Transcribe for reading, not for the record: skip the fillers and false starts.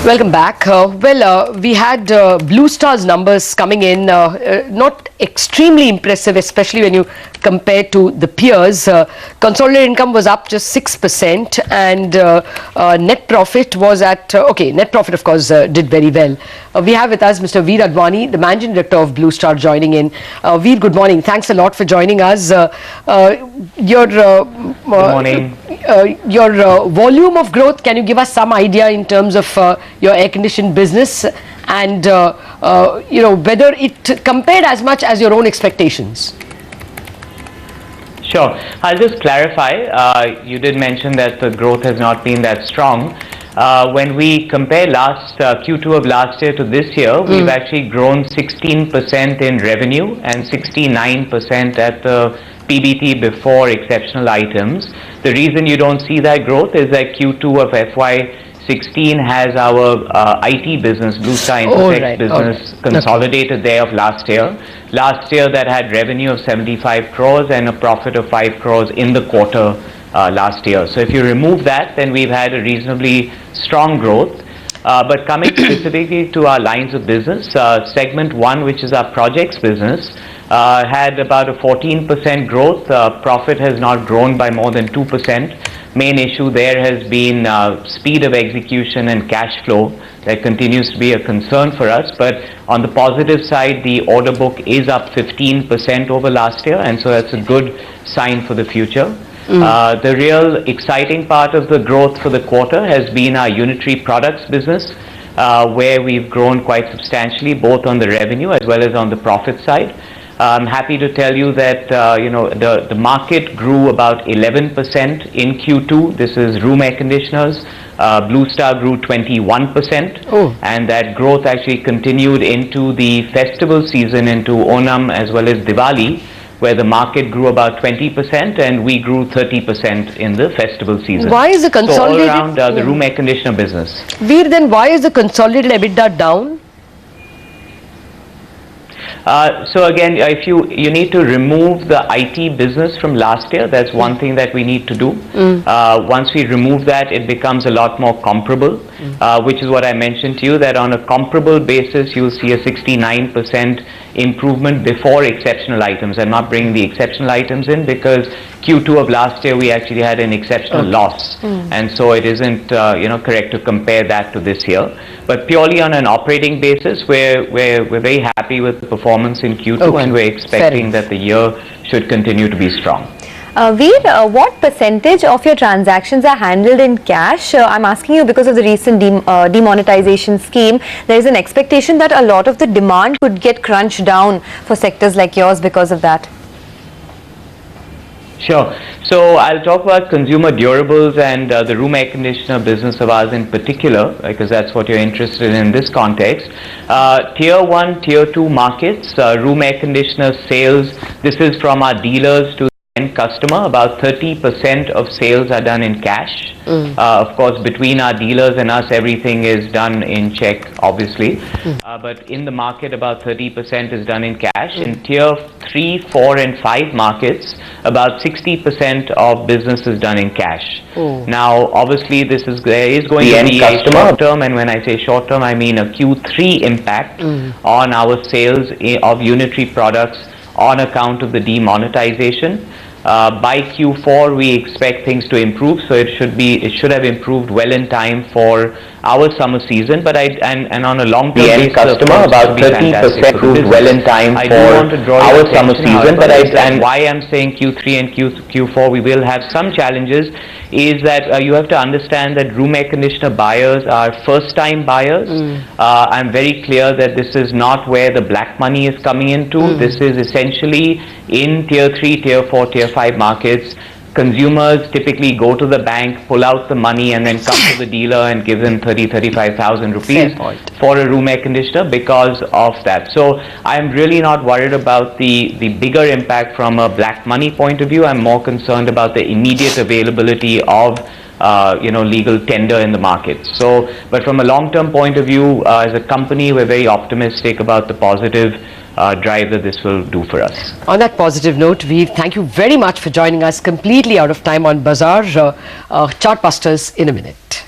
Welcome back. We had Blue Star's numbers coming in, not extremely impressive, especially when you compare to the peers. Consolidated income was up just 6%, and net profit was at, net profit of course did very well. We have with us Mr. Veer Advani, the Managing Director of Blue Star, joining in. Veer, good morning. Thanks a lot for joining us. Good morning. Your volume of growth, can you give us some idea in terms of your air-conditioned business and whether it compared as much as your own expectations? Sure. I'll just clarify. You did mention that the growth has not been that strong. When we compare Q2 of last year to this year, we've actually grown 16% in revenue and 69% at the PBT before exceptional items. The reason you don't see that growth is that Q2 of FY16 has our IT business, Blue Star Intertech business, consolidated there of last year. Last year that had revenue of 75 crores and a profit of 5 crores in the quarter last year. So if you remove that, then we've had a reasonably strong growth. But coming specifically to our lines of business, segment 1, which is our projects business, had about a 14% growth. Profit has not grown by more than 2%. Main issue there has been speed of execution and cash flow. That continues to be a concern for us. But on the positive side, the order book is up 15% over last year, and so that's a good sign for the future. The real exciting part of the growth for the quarter has been our unitary products business, where we've grown quite substantially, both on the revenue as well as on the profit side. I'm happy to tell you that the market grew about 11% in Q2. This is room air conditioners. Blue Star grew 21%, and that growth actually continued into the festival season, into Onam as well as Diwali, where the market grew about 20% and we grew 30% in the festival season. Why is the consolidated... So all around the room air conditioner business. Veer, then why is the consolidated EBITDA down? So again, if you need to remove the IT business from last year, that's one thing that we need to do. Once we remove that, it becomes a lot more comparable, which is what I mentioned to you, that on a comparable basis, you'll see a 69% improvement before exceptional items. I'm not bringing the exceptional items in because Q2 of last year, we actually had an exceptional loss. And so it isn't correct to compare that to this year. But purely on an operating basis, we're very happy with the performance in Q2, and we're expecting that the year should continue to be strong. Veer, what percentage of your transactions are handled in cash? I'm asking you because of the recent demonetization scheme. There is an expectation that a lot of the demand could get crunched down for sectors like yours because of that. Sure. So I'll talk about consumer durables and the room air conditioner business of ours in particular, because that's what you're interested in this context. Tier 1, Tier 2 markets, room air conditioner sales, this is from our dealers to end customer. About 30% of sales are done in cash. Of course, between our dealers and us, everything is done in check, obviously. But in the market, about 30% is done in cash. In Tier 3, 4, and 5 markets, about 60% of business is done in cash. Now, obviously, there is going to be a short term, and when I say short term, I mean a Q3 impact on our sales of unitary products on account of the demonetization. By Q4, we expect things to improve, so it should have improved well in time for our summer season. But and on a long term basis, customer about 30% improved well in time for our summer season. But and why I'm saying Q3 and Q4 we will have some challenges is that you have to understand that room air conditioner buyers are first time buyers. I'm very clear that this is not where the black money is coming into. This is essentially in Tier 3, Tier 4, Tier 5 markets. Consumers typically go to the bank, pull out the money, and then come to the dealer and give them 35,000 rupees for a room air conditioner because of that. So I'm really not worried about the bigger impact from a black money point of view. I'm more concerned about the immediate availability of legal tender in the market. So, but from a long-term point of view, as a company, we're very optimistic about the positive drive that this will do for us. On that positive note, we thank you very much for joining us completely out of time on Bazaar. Chartbusters in a minute.